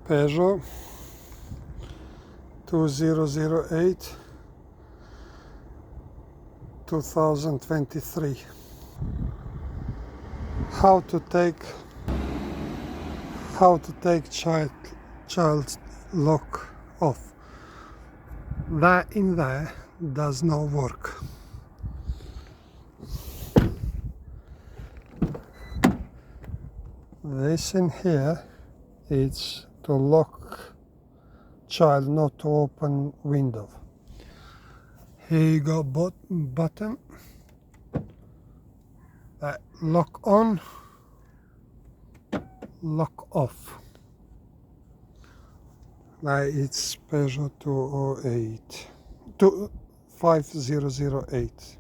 Peugeot 2008 2023. How to take child lock off. That in there does not work. This in here is to lock child, not to open window. Here you got button that lock on, lock off. Now it's Peugeot 508.